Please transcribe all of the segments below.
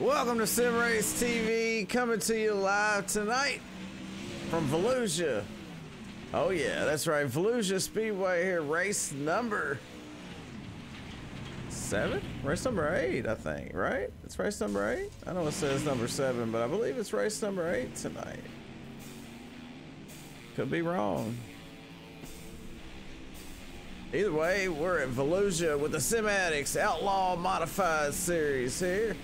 Welcome to Sim Race TV, coming to you live tonight from Volusia. Oh yeah, that's right, Volusia Speedway here, race number 7? Race number 8, I think, right? It's race number 8? I know it says number 7, but I believe it's race number 8 tonight. Could be wrong. Either way, we're at Volusia with the ADDICTS Outlaw Modified Series here.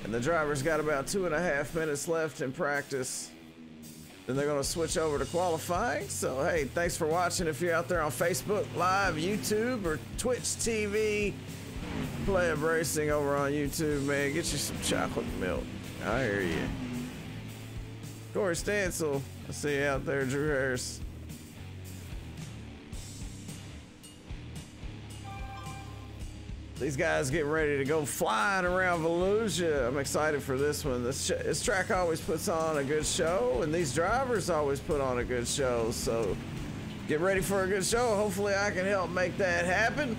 And the driver's got about 2.5 minutes left in practice. Then they're gonna switch over to qualifying. So hey, thanks for watching. If you're out there on Facebook Live, YouTube, or Twitch TV, Play of Racing over on YouTube, man, get you some chocolate milk. I hear you. Corey Stansel, I see you out there, Drew Harris. These guys getting ready to go flying around Volusia. I'm excited for this one. This track always puts on a good show, and these drivers always put on a good show. So get ready for a good show. Hopefully I can help make that happen.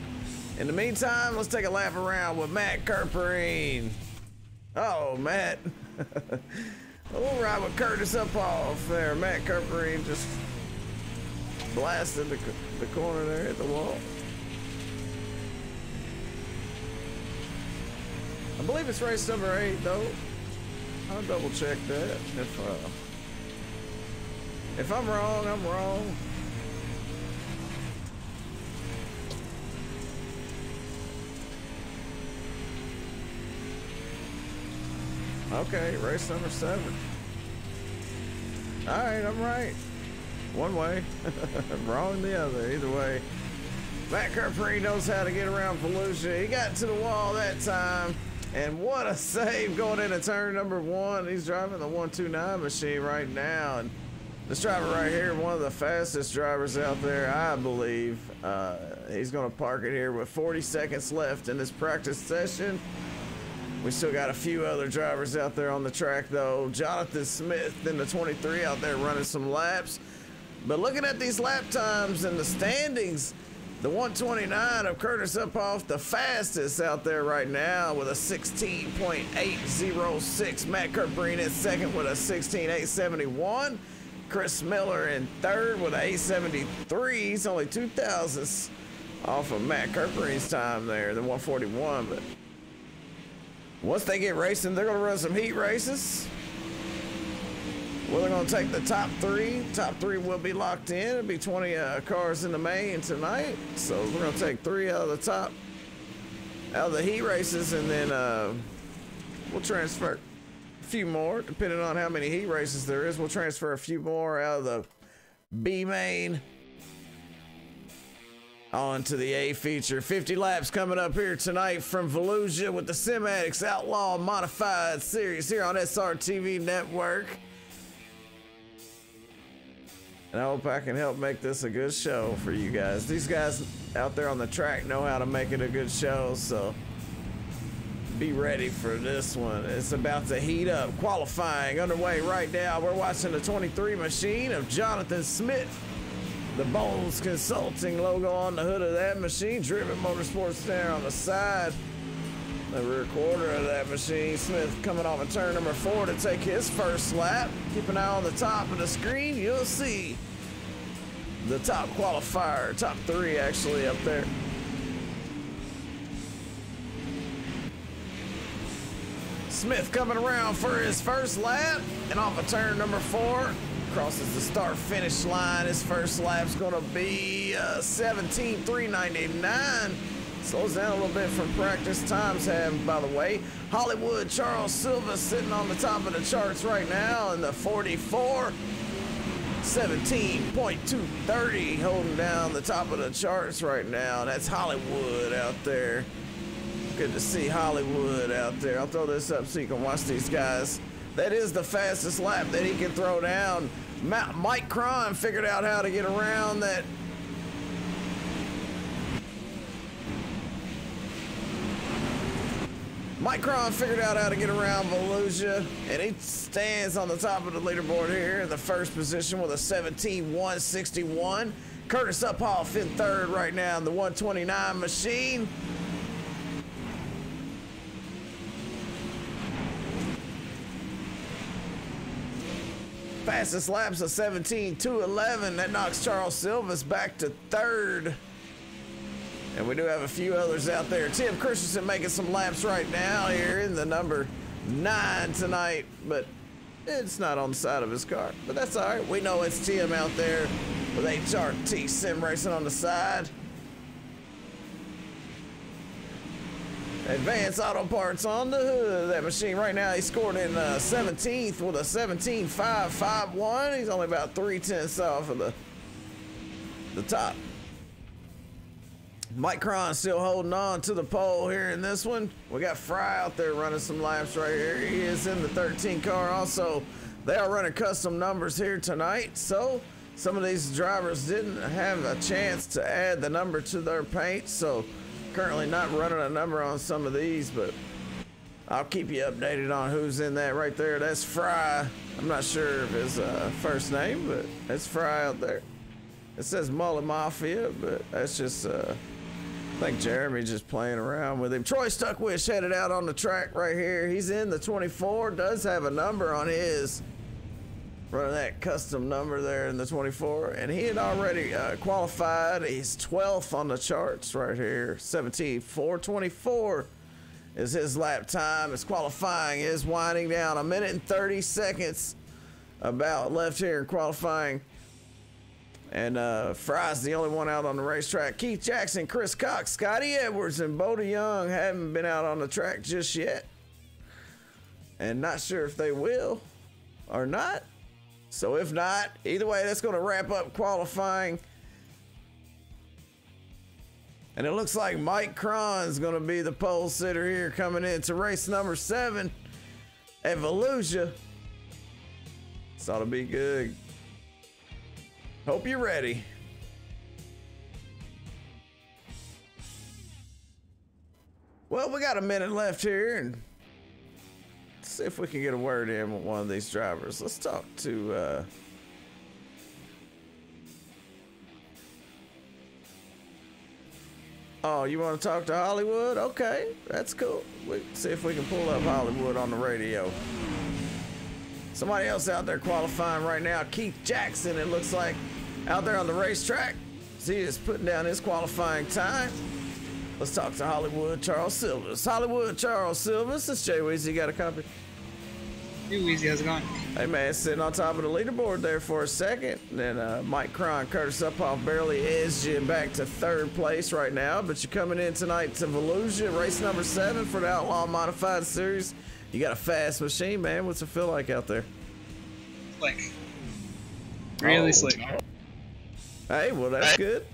In the meantime, let's take a lap around with Matt Kerperine. Oh, Matt. We'll ride with Curtis up off there. Matt Kerperine just blasted the corner there at the wall. I believe it's race number 8 though. I'll double check that. If I'm wrong, I'm wrong. Okay, race number 7. All right, I'm right. One way, wrong the other. Either way, Matt Kerperine knows how to get around Volusia. He got to the wall that time. And what a save going into turn number 1. He's driving the 129 machine right now. And this driver right here, one of the fastest drivers out there, I believe. He's gonna park it here with 40 seconds left in this practice session. We still got a few other drivers out there on the track though. Jonathan Smith in the 23 out there running some laps. But looking at these lap times and the standings, the 129 of Curtis Uphoff, the fastest out there right now with a 16.806. Matt Kerperine in second with a 16.871. Chris Miller in third with an 873. He's only 2 thousandths off of Matt Kerperine's time there, the 141. But once they get racing, they're gonna run some heat races. Well, they're going to take the top 3. Top 3 will be locked in. It'll be 20 cars in the main tonight. So we're going to take 3 out of the top, out of the heat races, and then we'll transfer a few more, depending on how many heat races there is. We'll transfer a few more out of the B main on to the A feature. 50 laps coming up here tonight from Volusia with the ADDICTS Outlaw Modified Series here on SRTV Network. And I hope I can help make this a good show for you guys. These guys out there on the track know how to make it a good show, so be ready for this one. It's about to heat up. Qualifying underway right now. We're watching the 23 machine of Jonathan Smith. The Bowles Consulting logo on the hood of that machine. Driven Motorsports there on the side. The rear quarter of that machine. Smith coming off of turn number 4 to take his first lap. Keep an eye on the top of the screen. You'll see the top qualifier, top 3 actually up there. Smith coming around for his first lap and off of turn number 4. Crosses the start finish line. His first lap's gonna be 17.399. Slows down a little bit from practice times have, by the way. Hollywood Charles Silva sitting on the top of the charts right now in the 44. 17.230 holding down the top of the charts right now. That's Hollywood out there. Good to see Hollywood out there. I'll throw this up so you can watch these guys. That is the fastest lap that he can throw down. Mike Cron figured out how to get around that. Mike Cron figured out how to get around Volusia, and he stands on the top of the leaderboard here in the first position with a 17.161. Curtis Uphoff in third right now in the 129 machine. Fastest laps of 17:2:11. That knocks Charles Silva's back to third. And we do have a few others out there. Tim Christensen making some laps right now here in the number 9 tonight, but it's not on the side of his car. But that's all right. We know it's Tim out there with HRT Sim Racing on the side. Advanced Auto Parts on the hood of that machine right now. He scored in 17th with a 17.551. He's only about 3/10 off of the top. Mike Cron still holding on to the pole here in this one. We got Fry out there running some laps right here. He is in the 13 car also. They are running custom numbers here tonight, so some of these drivers didn't have a chance to add the number to their paint, so currently not running a number on some of these, but I'll keep you updated on who's in that right there. That's Fry. I'm not sure of his first name, but it's Fry out there. It says Mullet Mafia, but that's just I think Jeremy just playing around with him. Troy Stuckwish headed out on the track right here. He's in the 24, does have a number on his, running that custom number there in the 24, and he had already qualified. He's 12th on the charts right here. 17.424 is his lap time. His qualifying is winding down. 1 minute and 30 seconds about left here in qualifying. And Fry's the only one out on the racetrack. Keith Jackson, Chris Cox, Scotty Edwards, and Bo DeYoung haven't been out on the track just yet. And not sure if they will or not. So if not, either way, that's going to wrap up qualifying. And it looks like Mike Cron's going to be the pole sitter here coming into race number 7 at Volusia. This ought to be good. Hope you're ready. Well, we got a minute left here, and let's see if we can get a word in with one of these drivers. Let's talk to oh, you want to talk to Hollywood? Okay, that's cool. We'll see if we can pull up Hollywood on the radio. Somebody else out there qualifying right now, Keith Jackson, it looks like, out there on the racetrack. So he is putting down his qualifying time. Let's talk to Hollywood Charles Silvers. Hollywood Charles Silvers, this is Jay Weezy. Got a copy? Hey Weezy, how's it going? Hey man, sitting on top of the leaderboard there for a second. And then Mike Cron, Curtis Uphoff barely edged you back to 3rd place right now. But you're coming in tonight to Volusia, race number 7 for the Outlaw Modified Series. You got a fast machine, man. What's it feel like out there? Slick. Really slick. Hey, well, that's good.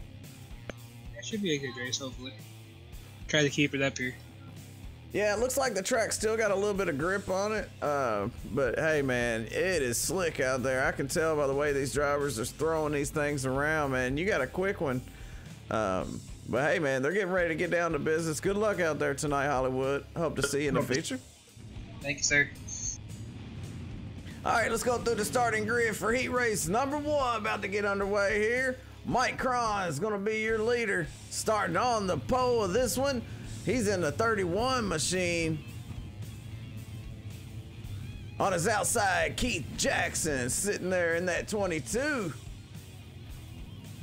That should be a good race, hopefully. Try to keep it up here. Yeah, it looks like the track still got a little bit of grip on it. But hey, man, it is slick out there. I can tell by the way these drivers are throwing these things around, man. You got a quick one. But hey, man, they're getting ready to get down to business. Good luck out there tonight, Hollywood. Hope to see you in the feature. Thank you, sir. All right, let's go through the starting grid for heat race number 1. About to get underway here. Mike Cron is going to be your leader. Starting on the pole of this one. He's in the 31 machine. On his outside, Keith Jackson sitting there in that 22.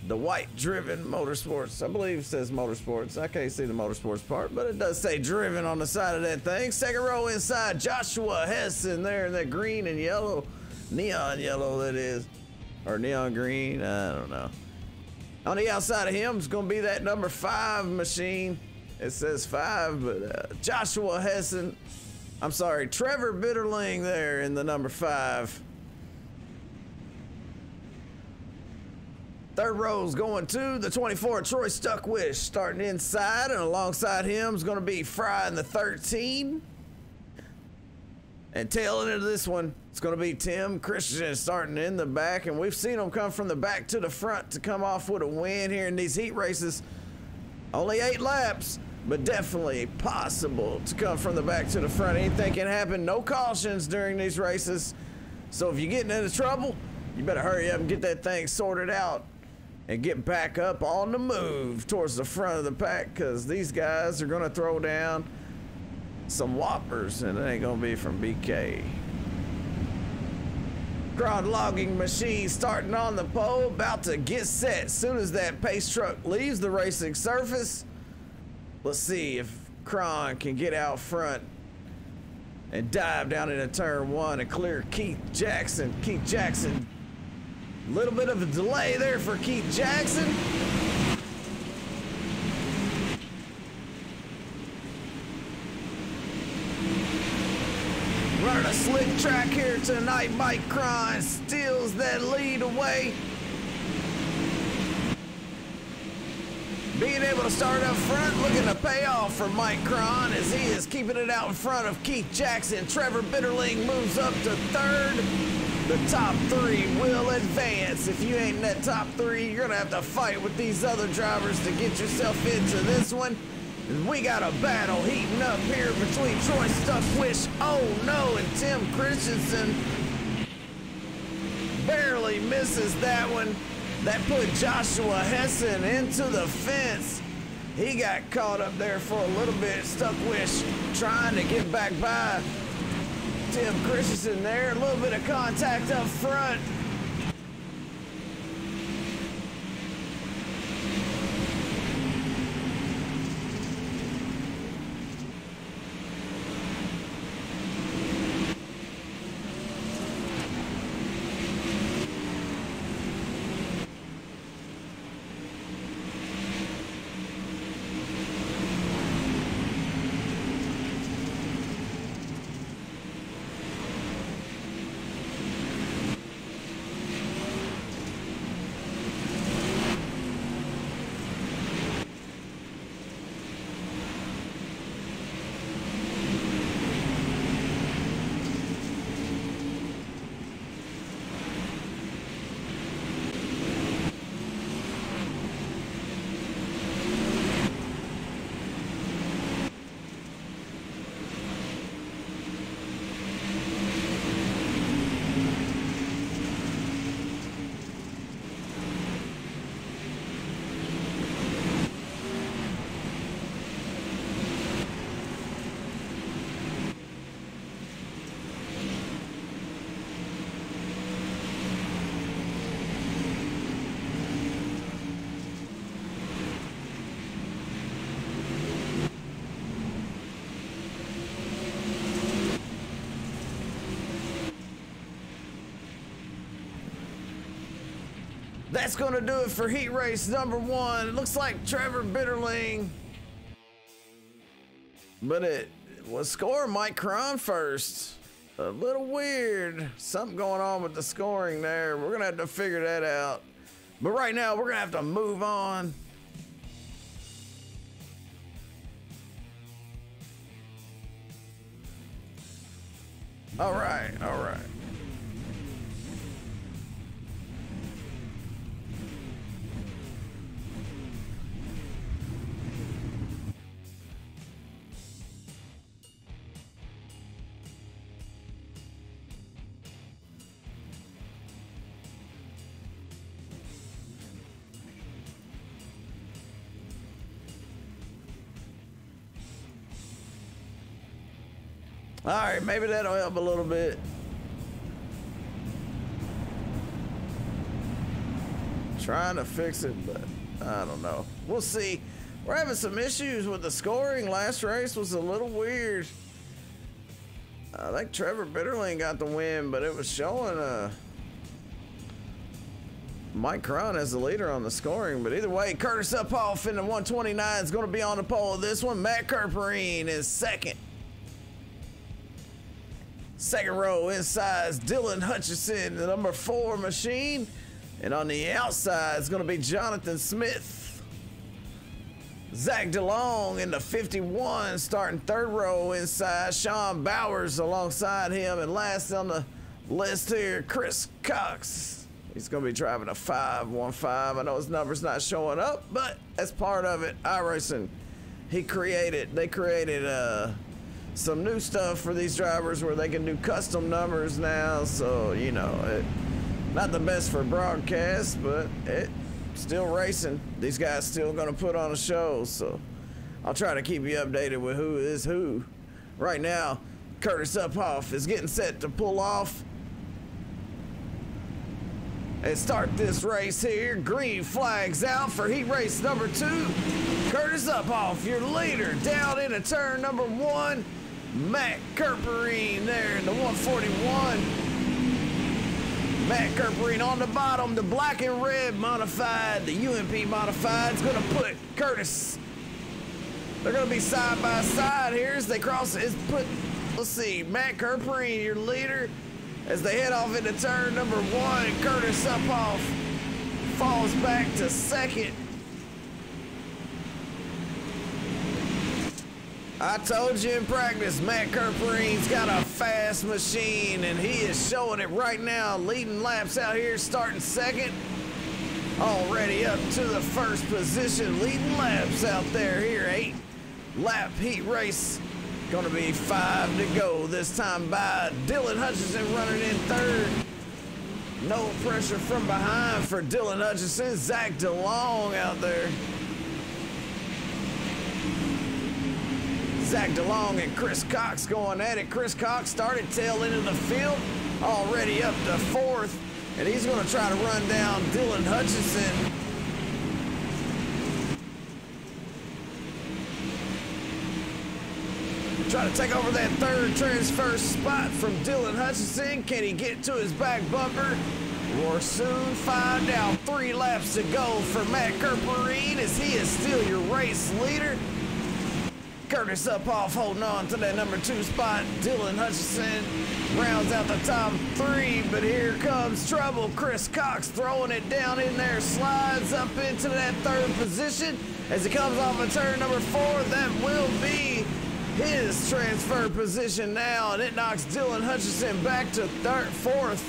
The white driven motorsports. I believe it says motorsports. I can't see the motorsports part, but it does say driven on the side of that thing. Second row inside, Joshua Hessen there in that green and yellow. Neon yellow, that is. Or neon green, I don't know. On the outside of him is going to be that number 5 machine. It says 5, but Joshua Hessen. I'm sorry, Trevor Bitterling there in the number 5. Third row's going to the 24, Troy Stuckwish, starting inside, and alongside him is going to be Fry in the 13. And tailing into this one, it's going to be Tim Christian starting in the back, and we've seen him come from the back to the front to come off with a win here in these heat races. Only 8 laps, but definitely possible to come from the back to the front. Anything can happen. No cautions during these races. So if you're getting into trouble, you better hurry up and get that thing sorted out and get back up on the move towards the front of the pack, because these guys are going to throw down some whoppers, and it ain't going to be from BK. Ground logging machine starting on the pole, about to get set. Soon as that pace truck leaves the racing surface, let's see if Kron can get out front and dive down into turn one and clear Keith Jackson. Keith Jackson, a little bit of a delay there for Keith Jackson. Running a slick track here tonight. Mike Kron steals that lead away. Being able to start up front, looking to pay off for Mike Kron as he is keeping it out in front of Keith Jackson. Trevor Bitterling moves up to third. The top three will advance. If you ain't in that top three, you're gonna have to fight with these other drivers to get yourself into this one. We got a battle heating up here between Troy Stuckwish, oh no, and Tim Christensen. Barely misses that one. That put Joshua Hessen into the fence. He got caught up there for a little bit. Stuckwish trying to get back by Tim Christensen there. A little bit of contact up front. That's gonna do it for heat race number one. It looks like Trevor Bitterling, but it was scoring Mike Kron first. A little weird. Something going on with the scoring there. We're gonna have to figure that out. But right now, we're gonna have to move on. All right, all right. All right, maybe that'll help a little bit. Trying to fix it, but I don't know. We'll see. We're having some issues with the scoring. Last race was a little weird. I think Trevor Bitterling got the win, but it was showing Mike Kron as the leader on the scoring. But either way, Curtis Uphoff in the 129 is going to be on the pole of this one. Matt Kerperine is second. Second row inside is Dylan Hutchison, the number 4 machine. And on the outside is going to be Jonathan Smith. Zach DeLong in the 51, starting third row inside. Sean Bowers alongside him. And last on the list here, Chris Cox. He's going to be driving a 515. I know his number's not showing up, but that's part of it. iRacing, they created some new stuff for these drivers where they can do custom numbers now. So, you know, not the best for broadcast, but it still racing. These guys still gonna put on a show. So I'll try to keep you updated with who is who. Right now, Curtis Uphoff is getting set to pull off. and start this race here. Green flags out for heat race number 2. Curtis Uphoff, your leader, down into turn number 1. Matt Kerperine there in the 141. Matt Kerperine on the bottom, the black and red modified, the UMP modified is gonna put Curtis. They're gonna be side by side here as they cross. Let's see, Matt Kerperine, your leader, as they head off into turn number 1. Curtis Uphoff falls back to second. I told you in practice, Matt Kerperine's got a fast machine, and he is showing it right now. Leading laps out here, starting second. Already up to the first position. Leading laps out there here. 8-lap heat race. Gonna be 5 to go this time by. Dylan Hutchinson running in third. No pressure from behind for Dylan Hutchinson. Zach DeLong out there. Zach DeLong and Chris Cox going at it. Chris Cox started tail end of the field, already up to 4th, and he's going to try to run down Dylan Hutchinson. Try to take over that 3rd transfer spot from Dylan Hutchinson. Can he get to his back bumper? We'll soon find out. 3 laps to go for Matt Kerperine as he is still your race leader. Curtis Uphoff holding on to that number 2 spot. Dylan Hutchinson rounds out the top 3, but here comes trouble. Chris Cox throwing it down in there, slides up into that 3rd position as he comes off of turn number 4. That will be his transfer position now, and it knocks Dylan Hutchinson back to 4th.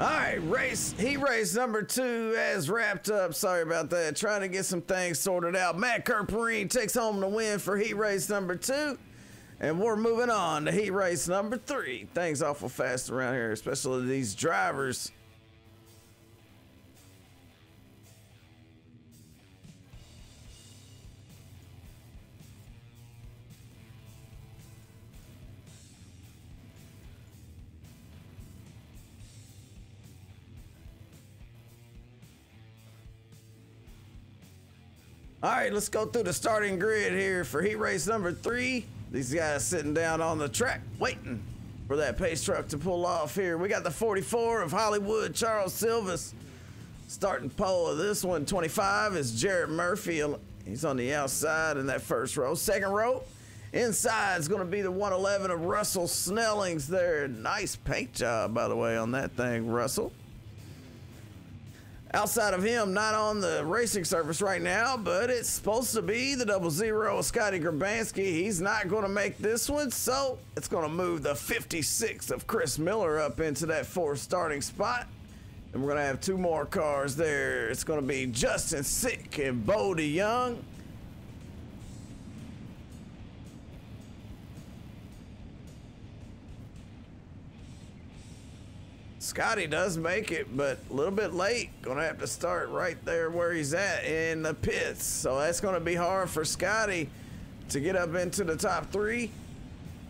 All right, heat race number 2 has wrapped up. Sorry about that. Trying to get some things sorted out. Matt Kerperine takes home the win for heat race number 2. And we're moving on to heat race number 3. Things awful fast around here, especially these drivers. All right, let's go through the starting grid here for heat race number 3. These guys sitting down on the track waiting for that pace truck to pull off here. We got the 44 of Hollywood, Charles Silvas. Starting pole of this one, 25, is Jarrett Murphy. He's on the outside in that first row. Second row, inside is going to be the 111 of Russell Snellings there. Nice paint job, by the way, on that thing, Russell. Outside of him, not on the racing surface right now, but it's supposed to be the 00 of Scotty Grabanski. He's not going to make this one, so it's going to move the 56 of Chris Miller up into that 4th starting spot. And we're going to have 2 more cars there. It's going to be Justin Sick and Bo DeYoung. Scotty does make it, but a little bit late. Gonna have to start right there where he's at in the pits. So that's gonna be hard for Scotty to get up into the top 3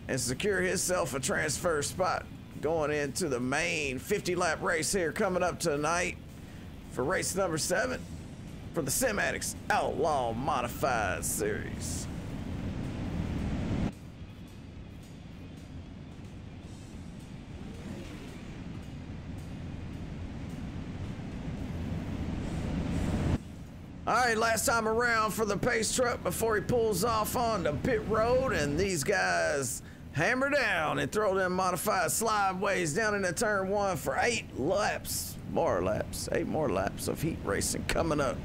and secure himself a transfer spot going into the main 50-lap race here coming up tonight for race number 7 for the ADDICTS Outlaw Modified Series. All right, last time around for the pace truck before he pulls off on the pit road, and these guys hammer down and throw them modified slideways down into turn 1 for 8 laps, 8 more laps of heat racing coming up.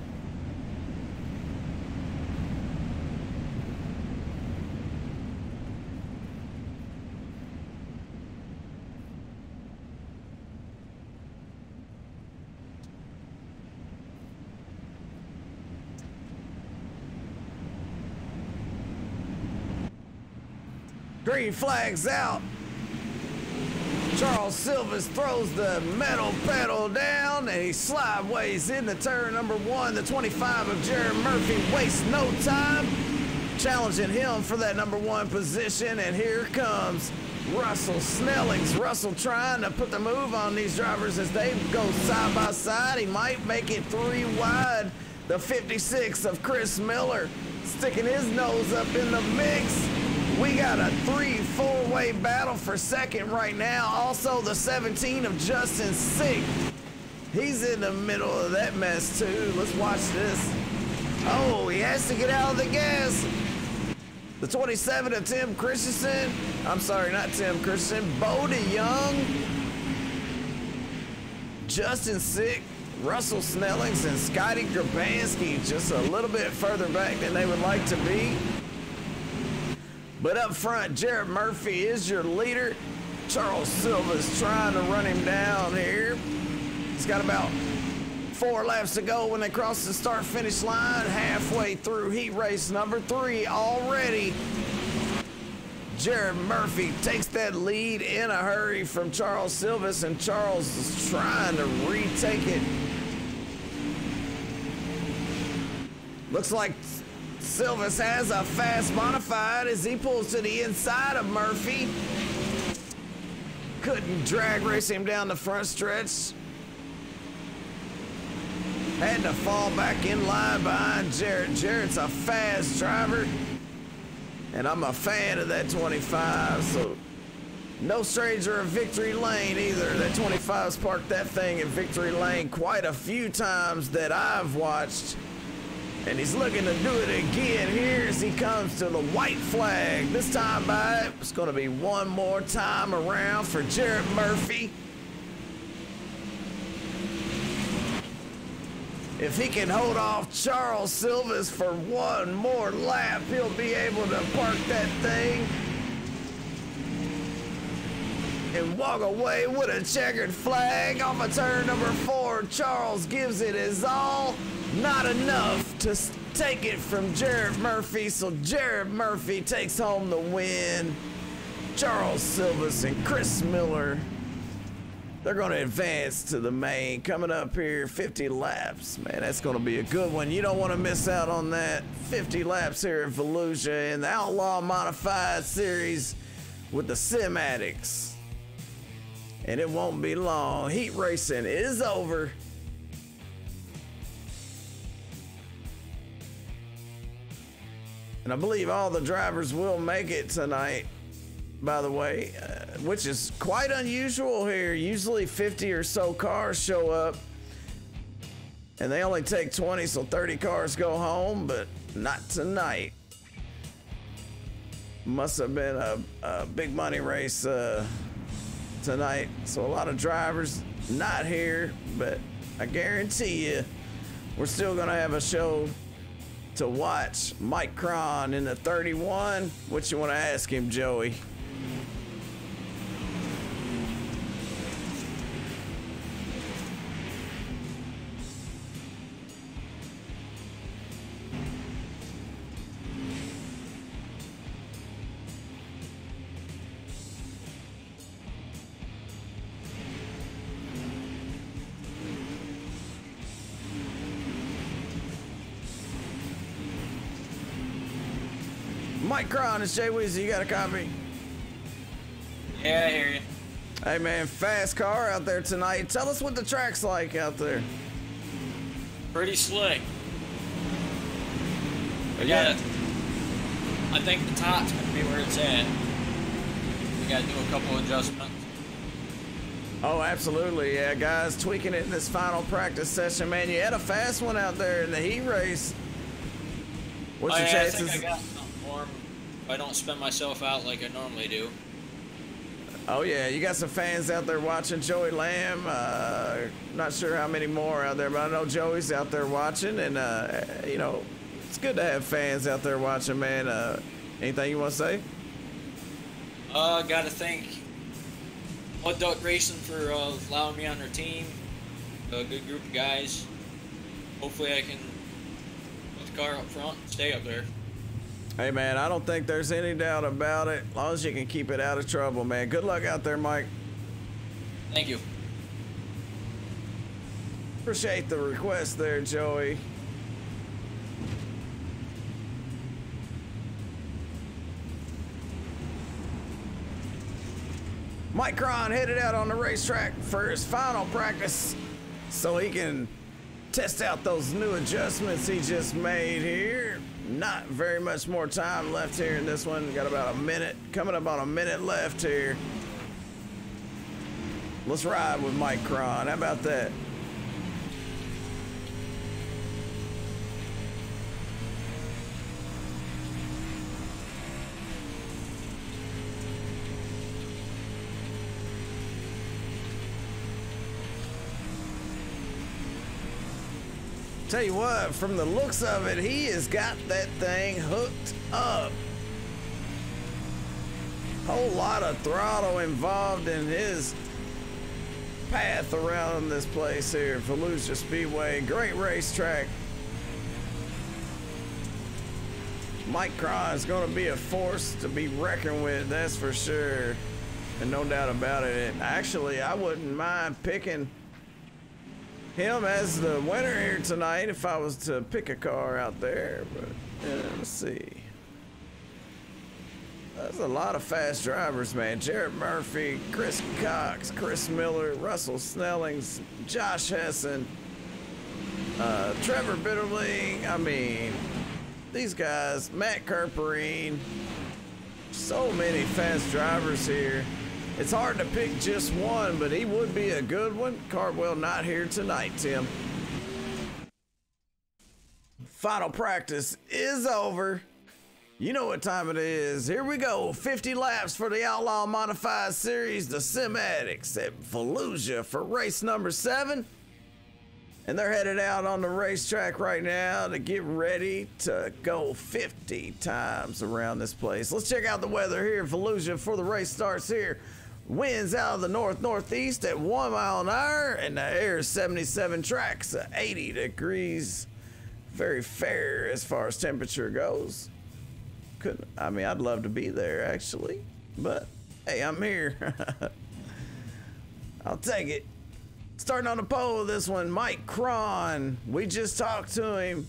Green flag's out. Charles Silvers throws the metal pedal down and he slideways into turn number 1. The 25 of Jared Murphy wastes no time, challenging him for that number 1 position. And here comes Russell Snellings. Russell trying to put the move on these drivers as they go side by side. He might make it 3 wide. The 56 of Chris Miller sticking his nose up in the mix. We got a 3-4-way battle for second right now. Also the 17 of Justin Sick. He's in the middle of that mess too. Let's watch this. Oh, he has to get out of the gas. The 27 of Tim Christensen. I'm sorry, not Tim Christensen. Bodie Young. Justin Sick. Russell Snellings and Scotty Grabansky just a little bit further back than they would like to be. But up front, Jared Murphy is your leader. Charles Silva's trying to run him down here. He's got about 4 laps to go when they cross the start-finish line. Halfway through heat race number 3 already. Jared Murphy takes that lead in a hurry from Charles Silvas, and Charles is trying to retake it. Looks like Silvas has a fast modified as he pulls to the inside of Murphy. Couldn't drag race him down the front stretch. Had to fall back in line behind Jared. Jared's a fast driver, and I'm a fan of that 25, so no stranger of victory lane either. That 25's parked that thing in victory lane quite a few times that I've watched. And he's looking to do it again here as he comes to the white flag. This time by, it's going to be one more time around for Jared Murphy. If he can hold off Charles Silvas for one more lap, he'll be able to park that thing and walk away with a checkered flag off of turn number 4. Charles gives it his all. Not enough to take it from Jared Murphy, so Jared Murphy takes home the win. Charles Silvas and Chris Miller, they're going to advance to the main. Coming up here, 50 laps. Man, that's going to be a good one. You don't want to miss out on that. 50 laps here at Volusia in the Outlaw Modified Series with the Sim Addicts. And it won't be long. Heat racing is over. And I believe all the drivers will make it tonight, by the way, which is quite unusual here. Usually 50 or so cars show up, and they only take 20, so 30 cars go home, but not tonight. Must have been a big money race tonight, so a lot of drivers not here, but I guarantee you we're still gonna have a show to watch. Mike Cron in the 31. What you want to ask him, Joey? Mike Cron, it's Jay Weezy. You got a copy? Yeah, I hear you. Hey man, fast car out there tonight. Tell us what the track's like out there. Pretty slick. Yeah. I think the top's gonna be where it's at. We gotta do a couple adjustments. Oh, absolutely. Yeah, guys, tweaking it in this final practice session, man. You had a fast one out there in the heat race. What's your chances? I think I got something for him if I don't spin myself out like I normally do. Oh yeah, you got some fans out there watching. Joey Lamb, not sure how many more out there, but I know Joey's out there watching, and you know, it's good to have fans out there watching, man. Anything you want to say? Gotta thank Mud Duck Racing for allowing me on their team. A good group of guys. Hopefully I can put the car up front and stay up there. Hey, man, I don't think there's any doubt about it. As long as you can keep it out of trouble, man. Good luck out there, Mike. Thank you. Appreciate the request there, Joey. Mike Cron headed out on the racetrack for his final practice so he can test out those new adjustments he just made here. Not very much more time left here in this one. Got about a minute, coming up on a minute left here. Let's ride with Mike Cron. How about that? Tell you what, from the looks of it, he has got that thing hooked up. Whole lot of throttle involved in his path around this place here, Volusia Speedway. Great racetrack. Mike Cron is going to be a force to be reckoned with, that's for sure. And no doubt about it. And actually, I wouldn't mind picking him as the winner here tonight if I was to pick a car out there, but let's see. There's a lot of fast drivers, man. Jared Murphy, Chris Cox, Chris Miller, Russell Snellings, Josh Hessen, Trevor Bitterling. I mean, these guys, Matt Kerperine. So many fast drivers here. It's hard to pick just one, but he would be a good one. Cardwell not here tonight, Tim. Final practice is over. You know what time it is. Here we go. 50 laps for the Outlaw Modified Series, the Sim Addicts at Volusia for race number 7. And they're headed out on the racetrack right now to get ready to go 50 times around this place. Let's check out the weather here at Volusia before the race starts here. Winds out of the north-northeast at 1 mile an hour, and the air is 77 tracks, 80 degrees. Very fair as far as temperature goes. I mean, I'd love to be there, actually. But, hey, I'm here. I'll take it. Starting on the pole, this one, Mike Cron. We just talked to him.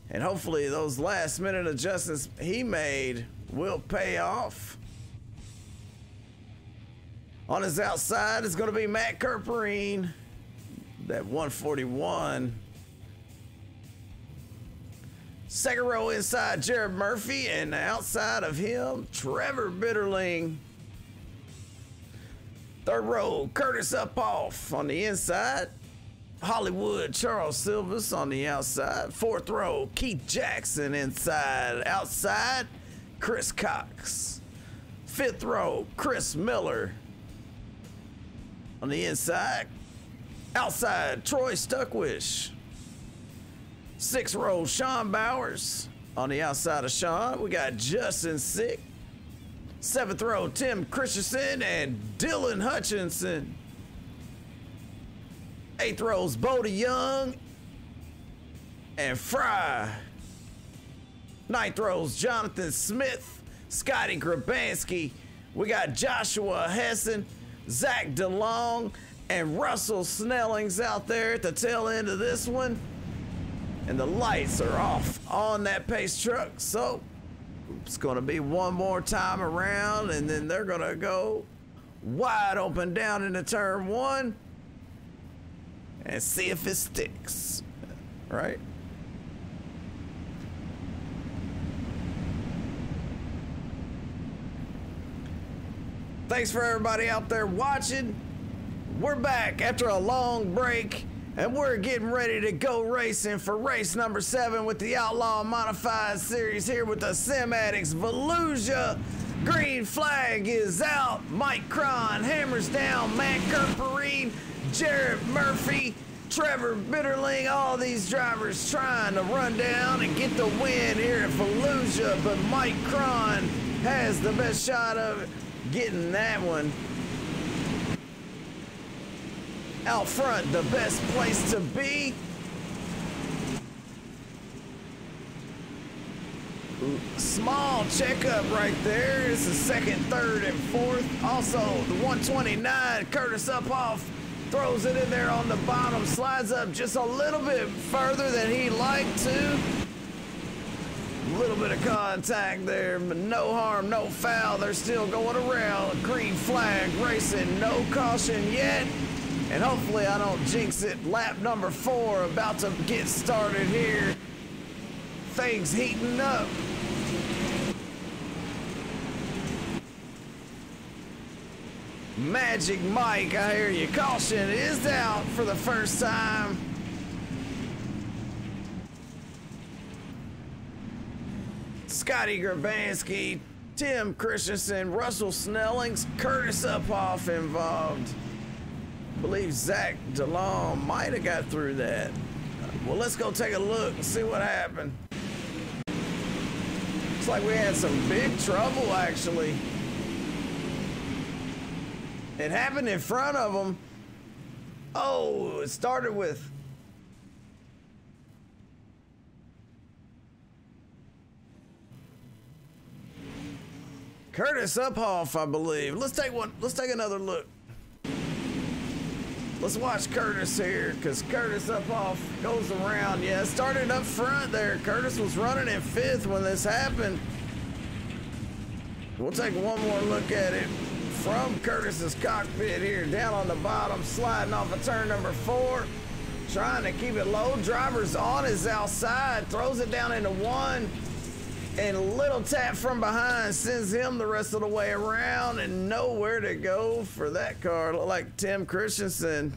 And hopefully those last-minute adjustments he made will pay off. On his outside is going to be Matt Kerperine, that 141. Second row inside, Jared Murphy, and outside of him, Trevor Bitterling. Third row, Curtis Upoff on the inside. Hollywood, Charles Silvas on the outside. Fourth row, Keith Jackson inside. Outside, Chris Cox. Fifth row, Chris Miller. On the inside, outside, Troy Stuckwish. Sixth row, Sean Bowers. On the outside of Sean, we got Justin Sick. Seventh row, Tim Christensen and Dylan Hutchinson. Eighth row's Bodie Young and Fry. Ninth row's Jonathan Smith, Scotty Grabansky. We got Joshua Hessen, Zach DeLong, and Russell Snellings out there at the tail end of this one. And the lights are off on that pace truck, so it's gonna be one more time around, and then they're gonna go wide open down into turn 1 and see if it sticks, right? Thanks for everybody out there watching. We're back after a long break, and we're getting ready to go racing for race number 7 with the Outlaw Modified Series here with the Sim Addicts Volusia. Green flag is out. Mike Cron hammers down Matt Kerperine, Jared Murphy, Trevor Bitterling, all these drivers trying to run down and get the win here at Volusia, but Mike Cron has the best shot of getting that one. Out front, the best place to be. Small checkup right there. This is second, third, and fourth. Also, the 129, Curtis Uphoff throws it in there on the bottom, slides up just a little bit further than he liked to. A little bit of contact there, but no harm, no foul. They're still going around. Green flag racing, no caution yet. And hopefully I don't jinx it. Lap number 4 about to get started here. Things heating up. Magic Mike, I hear you. Caution is out for the first time. Scotty Grabansky, Tim Christensen, Russell Snellings, Curtis Uphoff involved. I believe Zach DeLong might have got through that. Well, let's go take a look and see what happened. Looks like we had some big trouble, actually. It happened in front of them. Oh, it started with... Curtis Uphoff, I believe. Let's take another look. Let's watch Curtis here, because Curtis Uphoff goes around. Yeah, it started up front there. Curtis was running in 5th when this happened. We'll take one more look at it from Curtis's cockpit here, down on the bottom, sliding off of turn number 4, trying to keep it low. Driver's on his outside, throws it down into 1, and a little tap from behind sends him the rest of the way around, and nowhere to go for that car. Looked like Tim Christensen,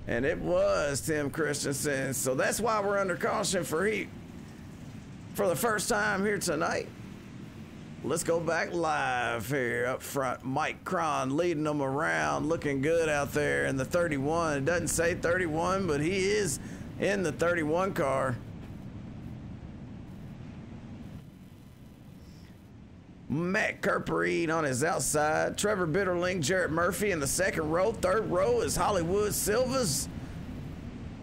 and it was Tim Christensen. So that's why we're under caution for heat for the first time here tonight. Let's go back live here up front. Mike Cron leading them around, looking good out there in the 31. It doesn't say 31, but he is in the 31 car. Matt Kerperine on his outside. Trevor Bitterling, Jarrett Murphy in the 2nd row. 3rd row is Hollywood Silvas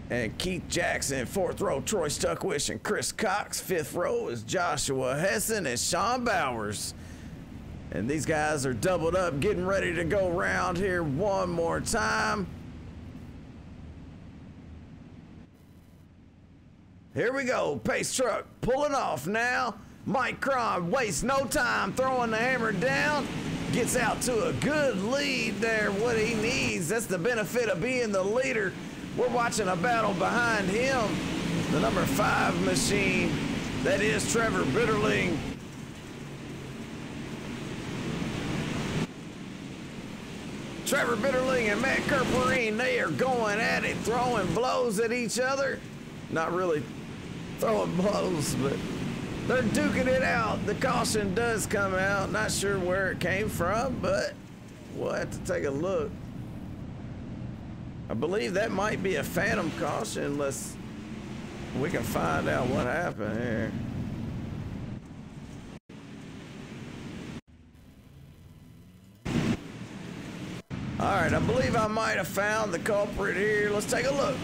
and Keith Jackson. 4th row, Troy Stuckwish and Chris Cox. 5th row is Joshua Hessen and Sean Bowers. And these guys are doubled up, getting ready to go around here one more time. Here we go. Pace truck pulling off now. Mike Cron wastes no time throwing the hammer down. Gets out to a good lead there, what he needs. That's the benefit of being the leader. We're watching a battle behind him. The number 5 machine, that is Trevor Bitterling. Trevor Bitterling and Matt Kerperine, they are going at it, throwing blows at each other. Not really throwing blows, but they're duking it out. The caution does come out. Not sure where it came from, but we'll have to take a look. I believe that might be a phantom caution, unless we can find out what happened here. All right, I believe I might have found the culprit here. Let's take a look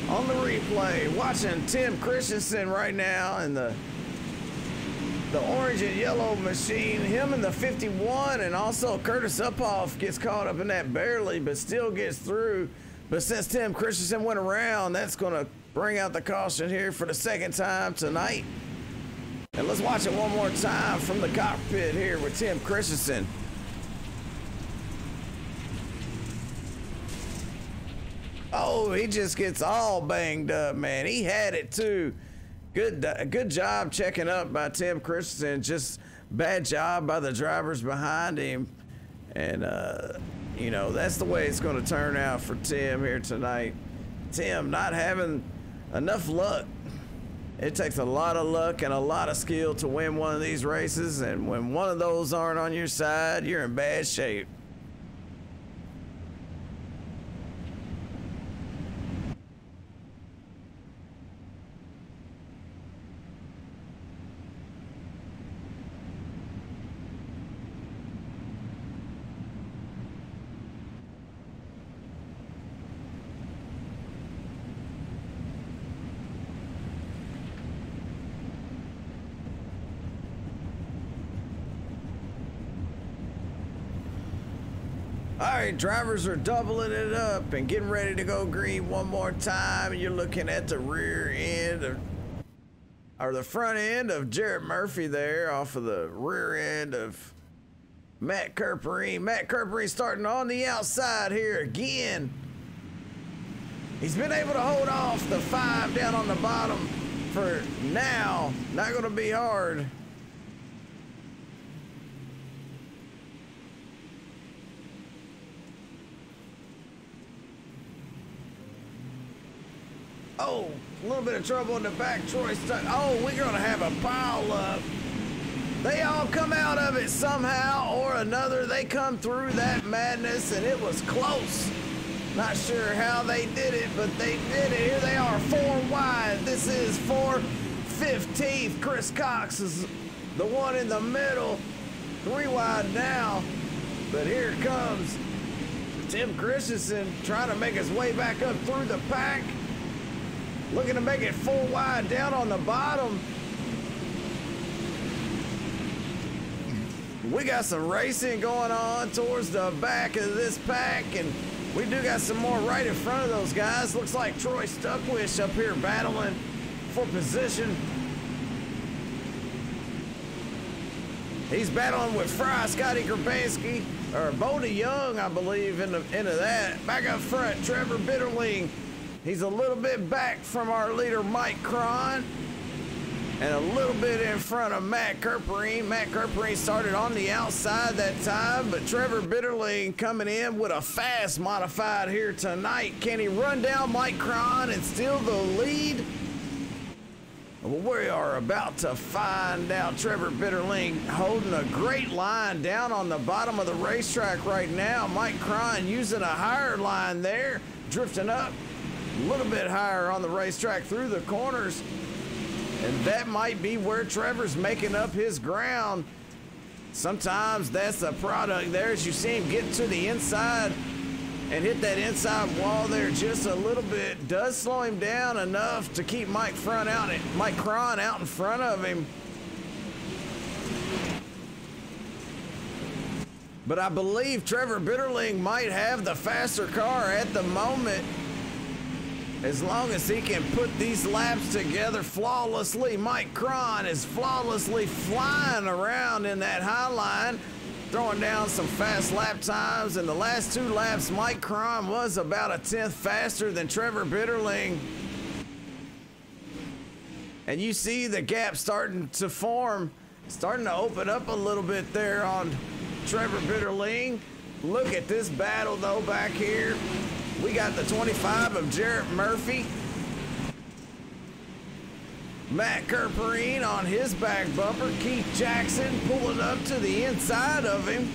on the replay. Watching Tim Christensen right now in the orange and yellow machine, him in the 51, and also Curtis Uphoff gets caught up in that barely, but still gets through. But since Tim Christensen went around, that's going to bring out the caution here for the 2nd time tonight. And let's watch it one more time from the cockpit here with Tim Christensen. Oh, he just gets all banged up, man. He had it too. Good job checking up by Tim Christensen. Just bad job by the drivers behind him. And, you know, that's the way it's going to turn out for Tim here tonight. Tim not having enough luck. It takes a lot of luck and a lot of skill to win one of these races. And when one of those aren't on your side, you're in bad shape. All right, drivers are doubling it up and getting ready to go green one more time. You're looking at the rear end of, or the front end of Jarrett Murphy there off of the rear end of Matt Kerperine. Matt Kerperine starting on the outside here again. He's been able to hold off the 5 down on the bottom for now. Not going to be hard. Oh, a little bit of trouble in the back. Troy stuck. Oh, we're going to have a pile up. They all come out of it somehow or another. They come through that madness, and it was close. Not sure how they did it, but they did it. Here they are, 4 wide. This is 4/15. Chris Cox is the one in the middle. 3 wide now. But here comes Tim Christensen trying to make his way back up through the pack. Looking to make it 4 wide down on the bottom. We got some racing going on towards the back of this pack, and we do got some more right in front of those guys. Looks like Troy Stuckwish up here battling for position. He's battling with Fry, Scotty Grabanski, or Bodie Young, I believe, into that. Back up front, Trevor Bitterling. He's a little bit back from our leader, Mike Cron, and a little bit in front of Matt Kerperine. Matt Kerperine started on the outside that time, but Trevor Bitterling coming in with a fast modified here tonight. Can he run down Mike Cron and steal the lead? Well, we are about to find out. Trevor Bitterling holding a great line down on the bottom of the racetrack right now. Mike Cron using a higher line there, drifting up a little bit higher on the racetrack through the corners. And that might be where Trevor's making up his ground. Sometimes that's a product there as you see him get to the inside and hit that inside wall there just a little bit. Does slow him down enough to keep Mike Cron out in front of him. But I believe Trevor Bitterling might have the faster car at the moment, as long as he can put these laps together flawlessly. Mike Cron is flawlessly flying around in that high line, throwing down some fast lap times. In the last 2 laps, Mike Cron was about a 10th faster than Trevor Bitterling. And you see the gap starting to form, starting to open up a little bit there on Trevor Bitterling. Look at this battle though back here. We got the 25 of Jarrett Murphy. Matt Kerperine on his back bumper. Keith Jackson pulling up to the inside of him.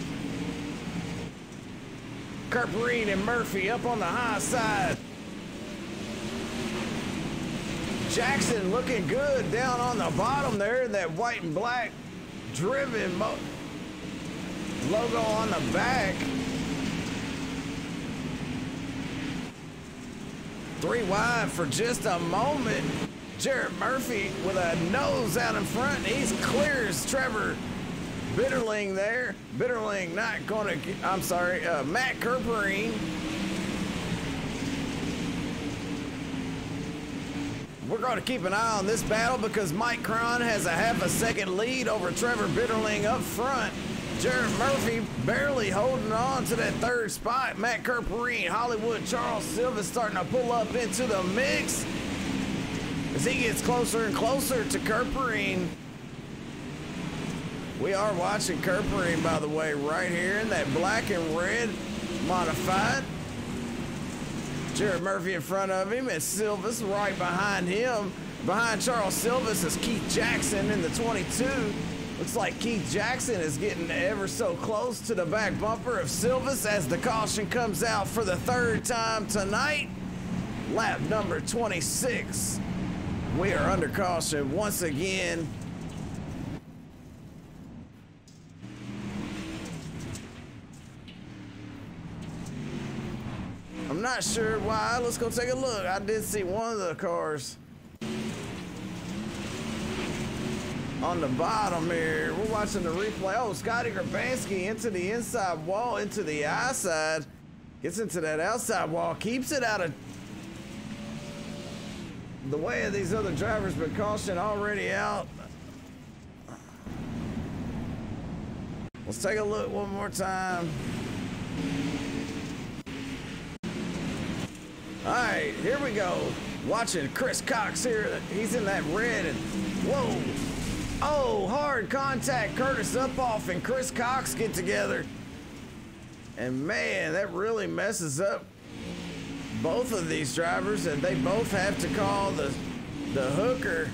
Kerperine and Murphy up on the high side. Jackson looking good down on the bottom there in that white and black driven logo on the back. 3 wide for just a moment. Jarrett Murphy with a nose out in front. He's clears Trevor Bitterling there. Bitterling not going to, I'm sorry, Matt Kerperine. We're going to keep an eye on this battle because Mike Cron has a half a second lead over Trevor Bitterling up front. Jarrett Murphy barely holding on to that 3rd spot. Matt Kerperine, Hollywood, Charles Silva starting to pull up into the mix as he gets closer and closer to Kerperine. We are watching Kerperine, by the way, right here in that black and red modified. Jarrett Murphy in front of him, and Silva's right behind him. Behind Charles Silva's is Keith Jackson in the 22. Looks like Keith Jackson is getting ever so close to the back bumper of Silva's as the caution comes out for the 3rd time tonight. Lap number 26. We are under caution once again. I'm not sure why. Let's go take a look. I did see one of the cars on the bottom here. We're watching the replay. Oh, Scotty Grabansky into the inside wall, into the outside. Gets into that outside wall, keeps it out of the way of these other drivers, but caution already out. Let's take a look one more time. All right, here we go. Watching Chris Cox here. He's in that red and whoa. Oh, hard contact. Curtis Upoff and Chris Cox get together. And man, that really messes up both of these drivers, and they both have to call the hooker.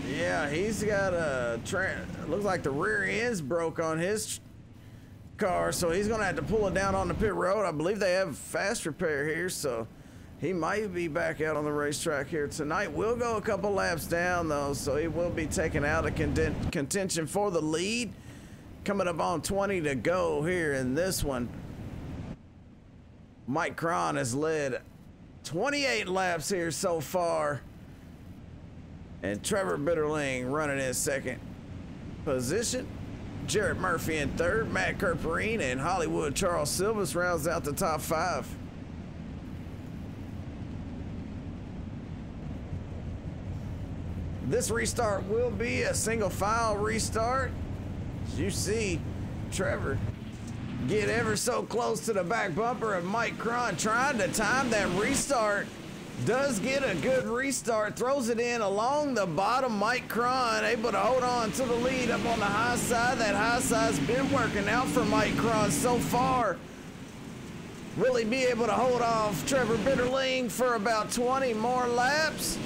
Yeah, he's got a looks like the rear end's broke on his car, so he's gonna have to pull it down on the pit road. I believe they have fast repair here, so he might be back out on the racetrack here tonight. We'll go a couple laps down though, so he will be taken out of contention for the lead. Coming up on 20 to go here in this one. Mike Cron has led 28 laps here so far. And Trevor Bitterling running in second position. Jarrett Murphy in third. Matt Kerperine and Hollywood Charles Silvas rounds out the top 5. This restart will be a single file restart. As you see Trevor get ever so close to the back bumper of Mike Cron, trying to time that restart. Does get a good restart, throws it in along the bottom. Mike Cron able to hold on to the lead up on the high side. That high side's been working out for Mike Cron so far. Will he be able to hold off Trevor Bitterling for about 20 more laps?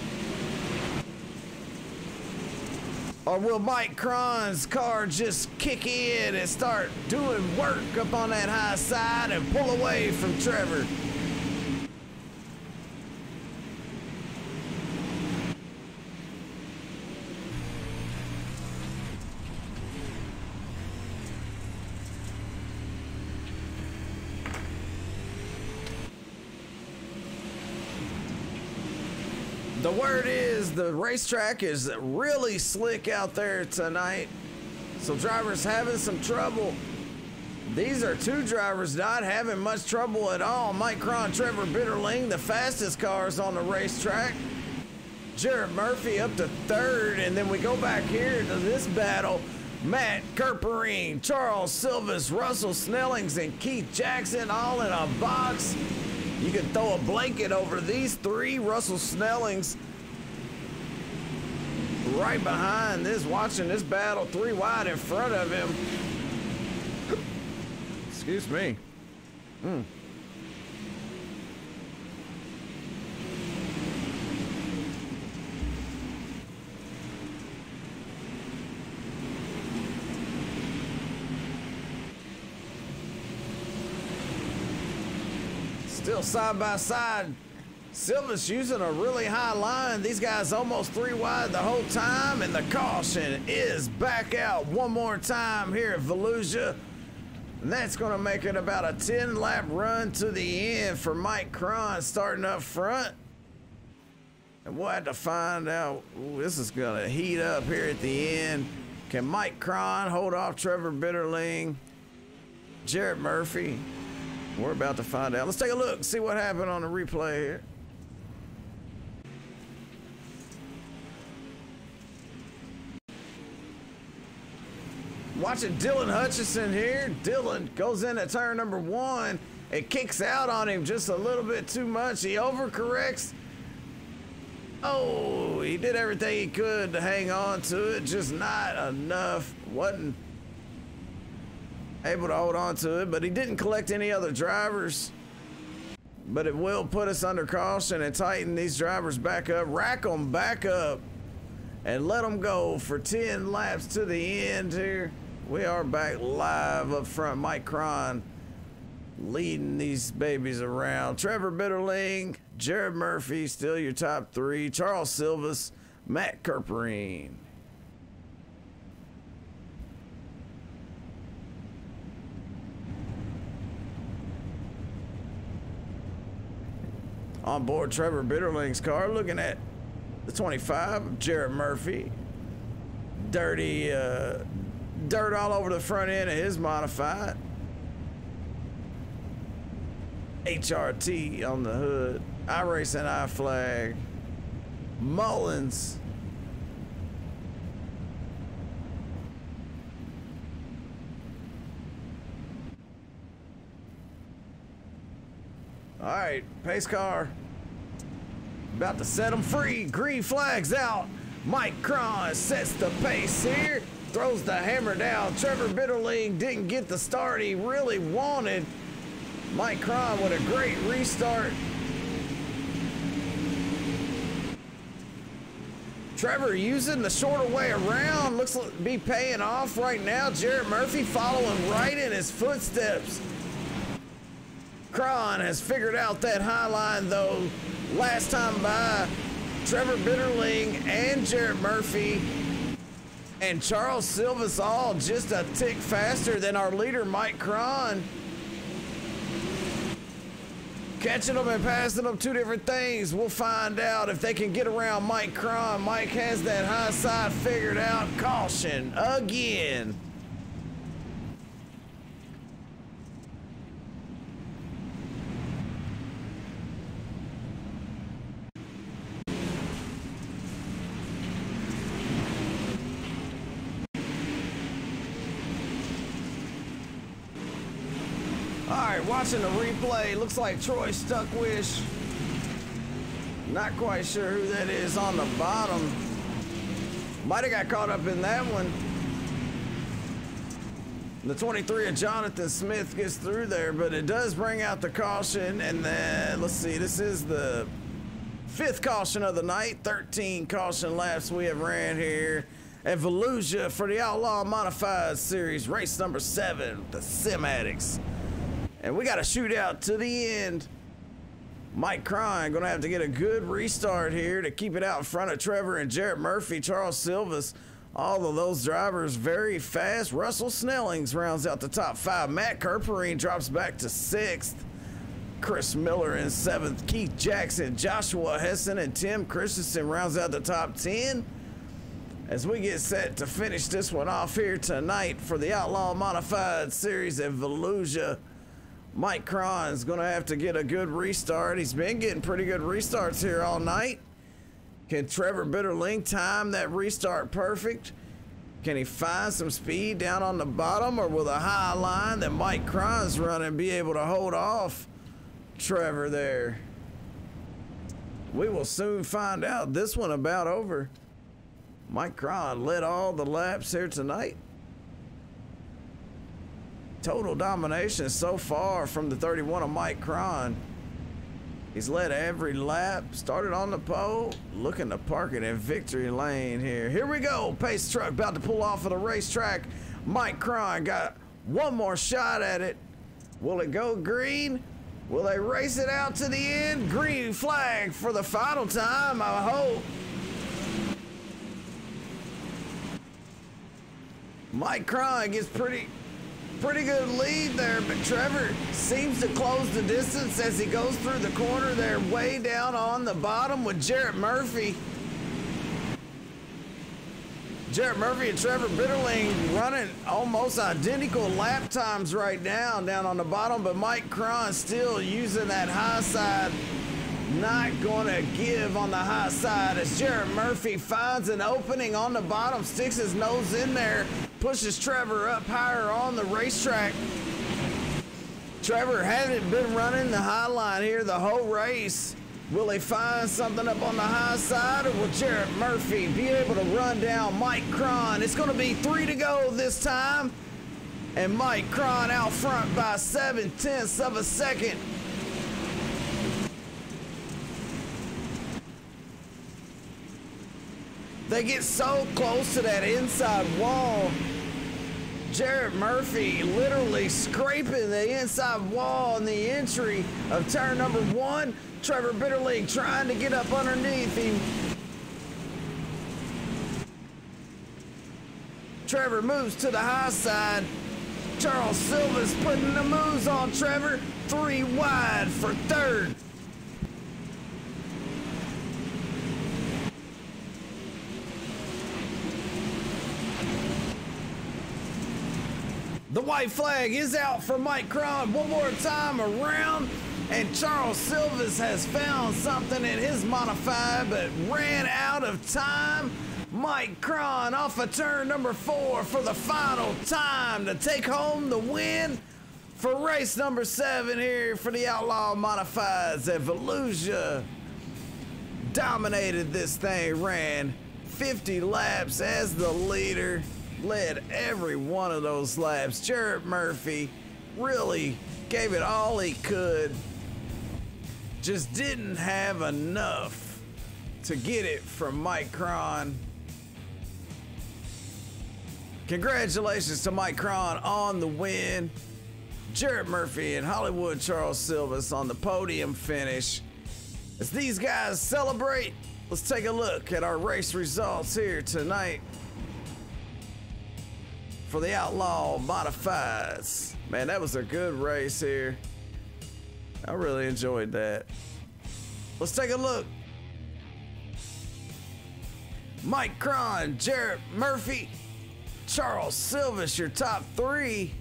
Or will Mike Cron's car just kick in and start doing work up on that high side and pull away from Trevor? The word is the racetrack is really slick out there tonight, so drivers having some trouble. These are two drivers not having much trouble at all. Mike Cron, Trevor Bitterling, the fastest cars on the racetrack. Jarrett Murphy up to third, and then we go back here to this battle. Matt Kerperine, Charles Silvas, Russell Snellings, and Keith Jackson all in a box. You can throw a blanket over these three. Russell Snellings right behind this, watching this battle, 3 wide in front of him. Excuse me. Still side by side. Silva's using a really high line. These guys almost 3 wide the whole time, and the caution is back out one more time here at Volusia. And that's going to make it about a 10-lap run to the end for Mike Cron starting up front. And we'll have to find out. Ooh, this is going to heat up here at the end. Can Mike Cron hold off Trevor Bitterling, Jarrett Murphy? We're about to find out. Let's take a look, see what happened on the replay here. Watching Dylan Hutchison here. Dylan goes into turn number 1. It kicks out on him just a little bit too much. He overcorrects. Oh, he did everything he could to hang on to it, just not enough. Wasn't able to hold on to it, but he didn't collect any other drivers. But it will put us under caution and tighten these drivers back up, rack them back up, and let them go for 10 laps to the end here. We are back live up front. Mike Cron leading these babies around. Trevor Bitterling, Jarrett Murphy, still your top 3. Charles Silvas, Matt Kerperine. On board Trevor Bitterling's car, looking at the 25 of Jarrett Murphy, dirty dirt all over the front end of his modified. HRT on the hood. iRacing I flag. Mullins. All right, pace car. About to set them free. Green flags out. Mike Cron sets the pace here. Throws the hammer down. Trevor Bitterling didn't get the start he really wanted. Mike Cron with a great restart. Trevor using the shorter way around. Looks like be paying off right now. Jarrett Murphy following right in his footsteps. Cron has figured out that high line though. Last time by, Trevor Bitterling and Jarrett Murphy and Charles Silva's all just a tick faster than our leader Mike Cron. Catching them and passing them, two different things. We'll find out if they can get around Mike Cron. Mike has that high side figured out. Caution again. Watching the replay, looks like Troy Stuckwish. Not quite sure who that is on the bottom. Might have got caught up in that one. The 23 of Jonathan Smith gets through there, but it does bring out the caution. And then, let's see, this is the 5th caution of the night. 13 caution laps we have ran here at Volusia for the Outlaw Modified Series, race number 7, the Sim Addicts. And we got a shootout to the end. Mike Cron gonna have to get a good restart here to keep it out in front of Trevor and Jarrett Murphy, Charles Silvas. All of those drivers very fast. Russell Snellings rounds out the top 5. Matt Kerperine drops back to 6th. Chris Miller in 7th. Keith Jackson, Joshua Hessen, and Tim Christensen rounds out the top 10. As we get set to finish this one off here tonight for the Outlaw Modified Series at Volusia. Mike Cron's gonna have to get a good restart. He's been getting pretty good restarts here all night. Can Trevor Bitterling time that restart perfect? Can he find some speed down on the bottom, or will the high line that Mike Cron's running be able to hold off Trevor there? We will soon find out. This one about over. Mike Cron led all the laps here tonight. Total domination so far from the 31 of Mike Cron. He's led every lap, started on the pole, looking to park it in victory lane here. Here we go, pace truck about to pull off of the racetrack. Mike Cron got one more shot at it. Will it go green? Will they race it out to the end? Green flag for the final time, I hope. Mike Cron gets pretty good lead there, but Trevor seems to close the distance as he goes through the corner there, way down on the bottom with Jarrett Murphy. Jarrett Murphy and Trevor Bitterling running almost identical lap times right now down on the bottom, but Mike Cron still using that high side. Not gonna give on the high side as Jarrett Murphy finds an opening on the bottom, sticks his nose in there, pushes Trevor up higher on the racetrack. Trevor hasn't been running the high line here the whole race. Will he find something up on the high side, or will Jarrett Murphy be able to run down Mike Cron? It's gonna be 3 to go this time, and Mike Cron out front by 7/10 of a second. They get so close to that inside wall. Jarrett Murphy literally scraping the inside wall in the entry of turn number 1. Trevor Bitterling trying to get up underneath him. Trevor moves to the high side. Charles Silva's putting the moves on Trevor. 3 wide for 3rd. The white flag is out for Mike Cron one more time around, and Charles Silvas has found something in his modified but ran out of time. Mike Cron off of turn number 4 for the final time to take home the win for race number 7 here for the Outlaw Modifieds at Volusia. Dominated this thing, ran 50 laps as the leader, led every one of those laps. Jarrett Murphy really gave it all he could, just didn't have enough to get it from Mike Cron. Congratulations to Mike Cron on the win. Jarrett Murphy and Hollywood Charles Silvas on the podium finish. As these guys celebrate, let's take a look at our race results here tonight for the Outlaw Modifieds. Man, that was a good race here. I really enjoyed that. Let's take a look. Mike Cron, Jarrett Murphy, Charles Silvas, your top 3.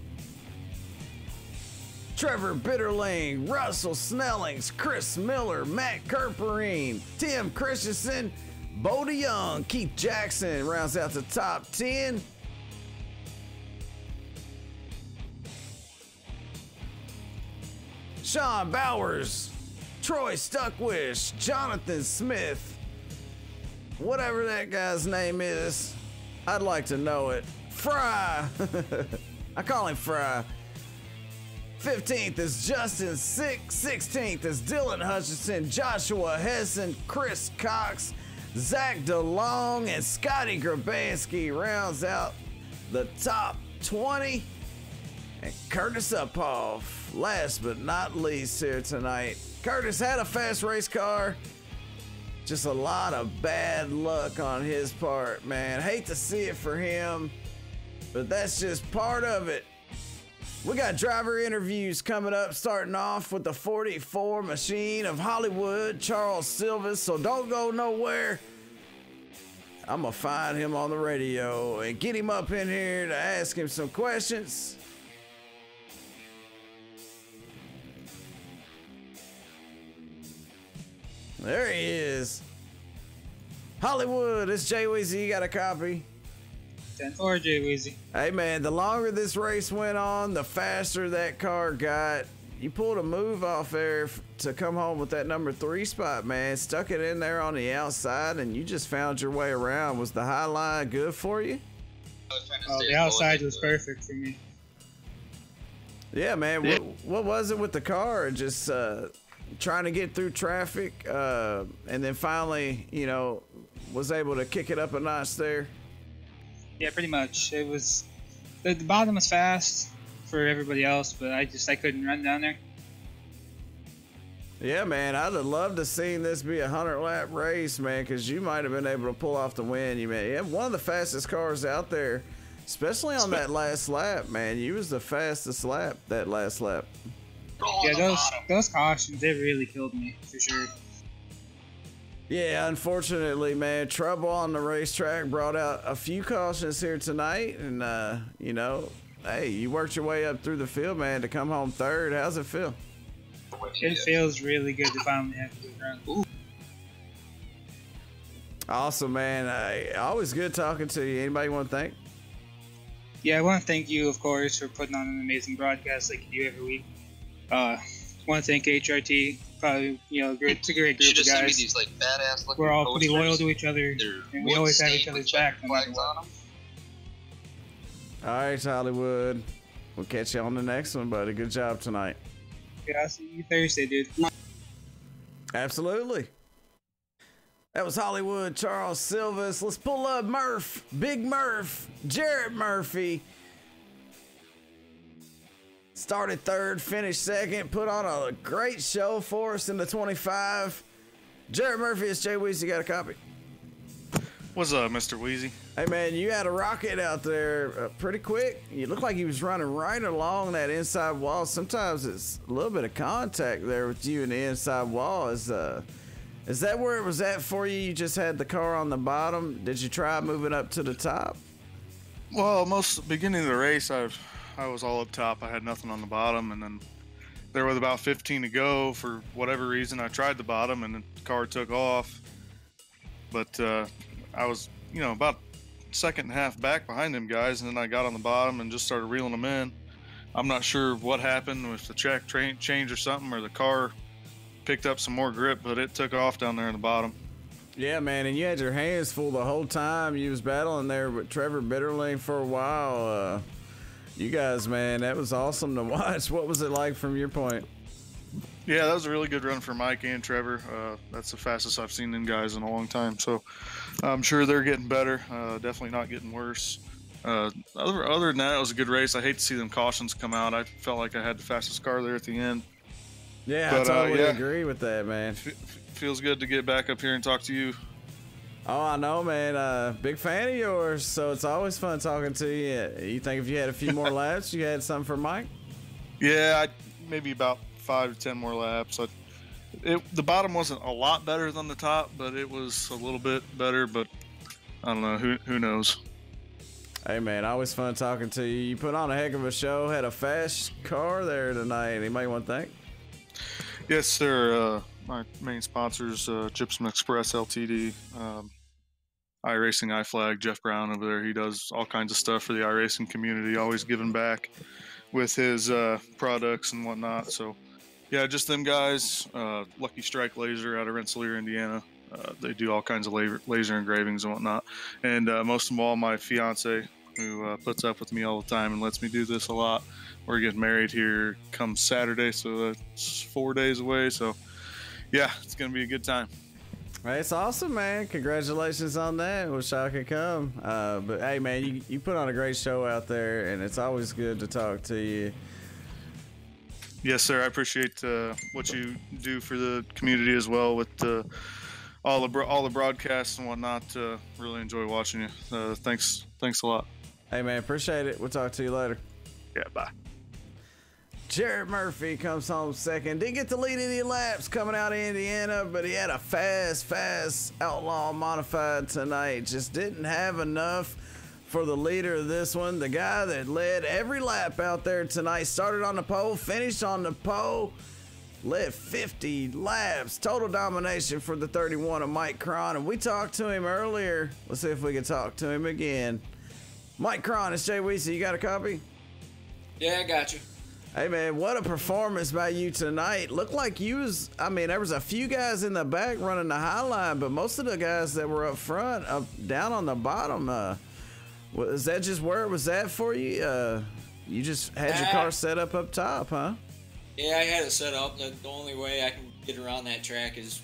Trevor Bitterling, Russell Snellings, Chris Miller, Matt Kerperine, Tim Christensen, Bo DeYoung, Keith Jackson rounds out the top 10. Sean Bowers, Troy Stuckwish, Jonathan Smith, whatever that guy's name is, I'd like to know it. Fry, I call him Fry. 15th is Justin 16th is Dylan Hutchinson, Joshua Hessen, Chris Cox, Zach DeLong, and Scotty Grabansky rounds out the top 20. And Curtis Uphoff, last but not least here tonight. Curtis had a fast race car. Just a lot of bad luck on his part, man. Hate to see it for him, but that's just part of it. We got driver interviews coming up, starting off with the 44 machine of Hollywood, Charles Silvas, so don't go nowhere. I'm gonna find him on the radio and get him up in here to ask him some questions. There he is. Hollywood, it's Jay Weezy. You got a copy? 10-4, Jay Weezy. Hey, man, the longer this race went on, the faster that car got. You pulled a move off there to come home with that number 3 spot, man. Stuck it in there on the outside, and you just found your way around. Was the high line good for you? Oh, the outside was perfect for me. Yeah, man. Yeah. What was it with the car? Just trying to get through traffic, and then finally, you know, was able to kick it up a notch there? Yeah, pretty much. It was the bottom was fast for everybody else, but I couldn't run down there. Yeah, man, I'd have loved to seen this be a 100-lap race, man, because you might have been able to pull off the win. You have one of the fastest cars out there, especially on that last lap, man. You was the fastest lap that last lap. Yeah, those cautions, they really killed me for sure. Yeah, unfortunately, man, trouble on the racetrack brought out a few cautions here tonight, and you know, hey, you worked your way up through the field, man, to come home third. How's it feel? It feels really good to finally have a good run. Ooh. Awesome, man. Always good talking to you. Anybody want to thank? Yeah, I want to thank you, of course, for putting on an amazing broadcast like you do every week. Want to thank HRT. Probably, you know, it's a great group of guys. These, like, badass looking We're all posters. pretty loyal to each other, and we always have each other's back. No matter what. All right, Hollywood. We'll catch you on the next one, buddy. Good job tonight. Yeah, I'll see you Thursday, dude. Absolutely. That was Hollywood Charles Silvas. Let's pull up Murph, Big Murph, Jarrett Murphy. Started third, finished second, put on a great show for us in the 25. Jarrett Murphy, it's Jay Weezy. You got a copy? What's up, Mr. Weezy? Hey, man, you had a rocket out there pretty quick. You looked like he was running right along that inside wall. Sometimes it's a little bit of contact there with you and the inside wall. Is that where it was at for you? You just had the car on the bottom. Did you try moving up to the top? Well, most beginning of the race, I I was all up top. I had nothing on the bottom, and then there was about 15 to go. For whatever reason, I tried the bottom, and the car took off. But I was, about second and a half back behind them guys, and then I got on the bottom and just started reeling them in. I'm not sure what happened, with the track change or something, or the car picked up some more grip, but it took off down there in the bottom. Yeah, man, and you had your hands full the whole time. You was battling there with Trevor Bitterling for a while. You guys, man, that was awesome to watch. What was it like from your point? Yeah, that was a really good run for Mike and Trevor. That's the fastest I've seen them guys in a long time. So I'm sure they're getting better. Definitely not getting worse. Other than that, it was a good race. I hate to see them cautions come out. I felt like I had the fastest car there at the end. Yeah, but, I totally agree with that, man. Feels good to get back up here and talk to you. Oh, I know, man. Big fan of yours, so it's always fun talking to you. You think if you had a few more laps, you had something for Mike? Yeah, maybe about 5 to 10 more laps. The bottom wasn't a lot better than the top, but it was a little bit better. But I don't know. Who knows? Hey, man, always fun talking to you. You put on a heck of a show. Had a fast car there tonight. Anybody want to thank? Yes, sir. My main sponsors, Gypsum Express Ltd, iRacing, iFlag, Jeff Brown over there. He does all kinds of stuff for the iRacing community, always giving back with his products and whatnot. So, yeah, just them guys. Lucky Strike Laser out of Rensselaer, Indiana. They do all kinds of laser engravings and whatnot. And most of all, my fiance, who puts up with me all the time and lets me do this a lot. We're getting married here come Saturday, so that's 4 days away. So, yeah, it's going to be a good time. Hey, it's awesome, man. Congratulations on that. Wish I could come. But, hey, man, you put on a great show out there, and it's always good to talk to you. Yes, sir. I appreciate what you do for the community as well with all the broadcasts and whatnot. Really enjoy watching you. Thanks a lot. Hey, man, appreciate it. We'll talk to you later. Yeah, bye. Jared Murphy comes home second. Didn't get to lead any laps coming out of Indiana, but he had a fast Outlaw modified tonight. Just didn't have enough for the leader of this one. The guy that led every lap out there tonight, started on the pole, finished on the pole, led 50 laps. Total domination for the 31 of Mike Cron. And we talked to him earlier. Let's see if we can talk to him again. Mike Cron, it's Jay Weesey. You got a copy? Yeah, I got you. Hey, man, what a performance by you tonight. Looked like there was a few guys in the back running the high line, but most of the guys that were up front, down on the bottom, was that just where it was at for you? You just had your car set up top, huh? Yeah, I had it set up. The only way I can get around that track is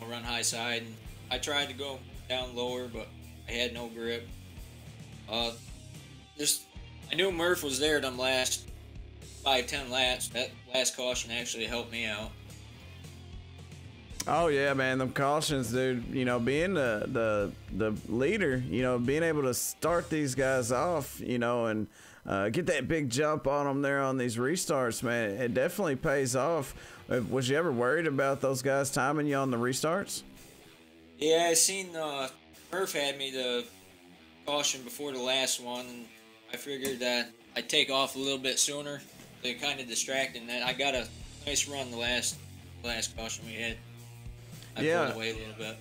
run high side. And I tried to go down lower, but I had no grip. I knew Murph was there them last 5-10 laps. That last caution actually helped me out. Oh yeah, man, them cautions, dude. Being the leader, being able to start these guys off, and get that big jump on them there on these restarts, man, it definitely pays off. Was you ever worried about those guys timing you on the restarts? Yeah, I seen Murph had me the caution before the last one, and I figured that I'd take off a little bit sooner. They kind of distracting. That I got a nice run the last caution we had. I pulled away a little bit.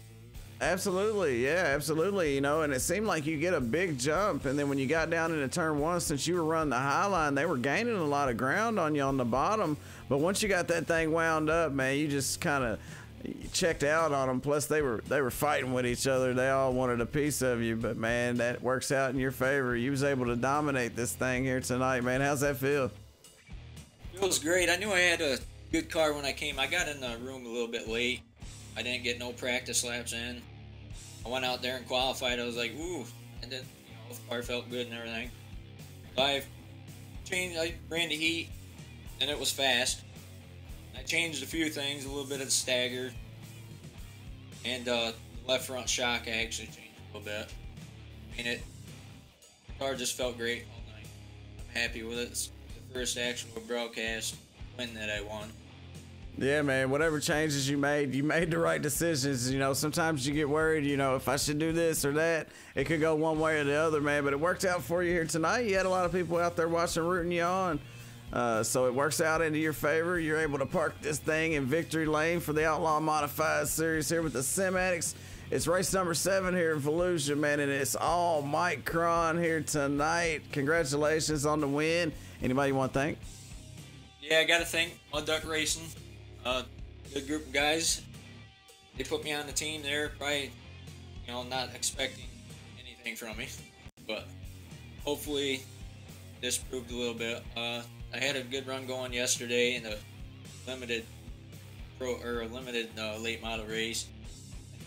Absolutely, yeah, absolutely. And it seemed like you get a big jump, and then when you got down into turn one, since you were running the high line, they were gaining a lot of ground on you on the bottom. But once you got that thing wound up, man, you just kind of checked out on them. Plus, they were fighting with each other. They all wanted a piece of you. But man, that works out in your favor. You was able to dominate this thing here tonight, man. How's that feel? It was great. I knew I had a good car when I came. I got in the room a little bit late. I didn't get no practice laps in. I went out there and qualified. I was like, ooh. And then, the car felt good and everything. I ran the heat, and it was fast. I changed a few things, a little bit of the stagger. And the left front shock I actually changed a little bit. And the car just felt great all night. I'm happy with it. It's the first actual broadcast win that I won. Yeah, man, whatever changes you made the right decisions. You know, sometimes you get worried, you know, if I should do this or that, it could go one way or the other, man. But it worked out for you here tonight. You had a lot of people out there watching, rooting you on. So it works out into your favor. You're able to park this thing in victory lane for the Outlaw Modified Series here with the Sim Addicts. It's race number 7 here in Volusia, man, and it's all Mike Cron here tonight. Congratulations on the win. Anybody you want to thank? Yeah, I got to thank Mud Duck Racing. Good group of guys. They put me on the team there, probably, you know, not expecting anything from me, but hopefully this proved a little bit. I had a good run going yesterday in a limited late model race.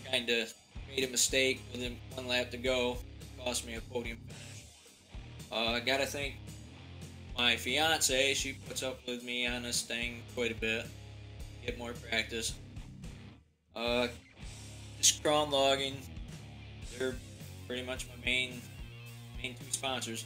I kind of made a mistake with one lap to go. It cost me a podium finish. I gotta thank my fiance. She puts up with me on this thing quite a bit. Get more practice. Just Cron Logging. They're pretty much my main 2 sponsors.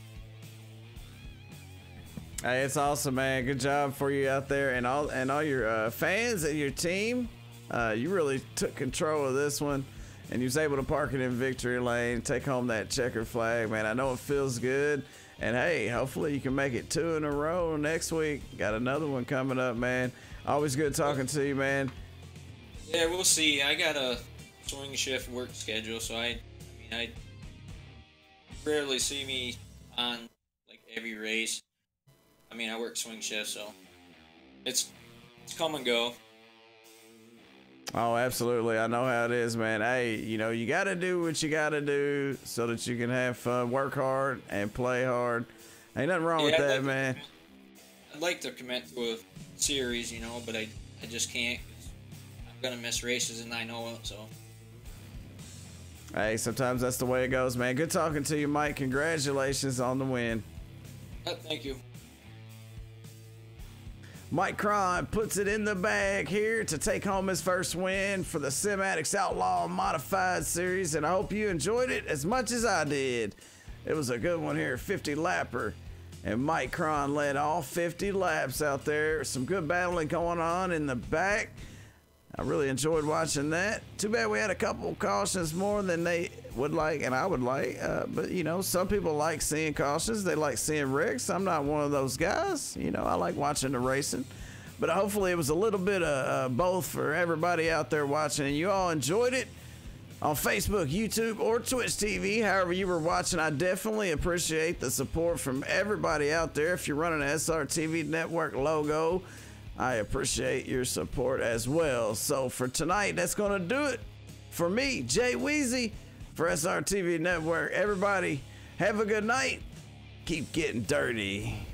Hey, it's awesome, man. Good job for you out there, and all your fans and your team. You really took control of this one, and you was able to park it in victory lane, take home that checker flag, man. I know it feels good, and hey, hopefully you can make it 2 in a row next week. Got another one coming up, man. Always good talking to you, man. Yeah, we'll see. I got a swing shift work schedule, so I rarely see me on like every race. I mean, I work swing shift, so it's come and go. Oh, absolutely. I know how it is, man. Hey, you know, you got to do what you got to do so that you can have fun, work hard, and play hard. Ain't nothing wrong with that, man. I'd like to commit to a series, you know, but I just can't. 'Cause I'm going to miss races, and I know it, so. Hey, sometimes that's the way it goes, man. Good talking to you, Mike. Congratulations on the win. Thank you. Mike Cron puts it in the bag here to take home his first win for the Sim Addicts Outlaw Modified Series, and I hope you enjoyed it as much as I did. It was a good one here, 50 lapper, and Mike Cron led all 50 laps out there. Some good battling going on in the back. I really enjoyed watching that. Too bad we had a couple cautions more than they would like, and I would like. But, you know, some people like seeing cautions. They like seeing wrecks. I'm not one of those guys. You know, I like watching the racing. But hopefully it was a little bit of both for everybody out there watching, and you all enjoyed it on Facebook, YouTube, or Twitch TV. However you were watching, I definitely appreciate the support from everybody out there. If you're running an SRTV Network logo, I appreciate your support as well. So for tonight, that's going to do it for me, Jay Weezy, for SRTV Network. Everybody, have a good night. Keep getting dirty.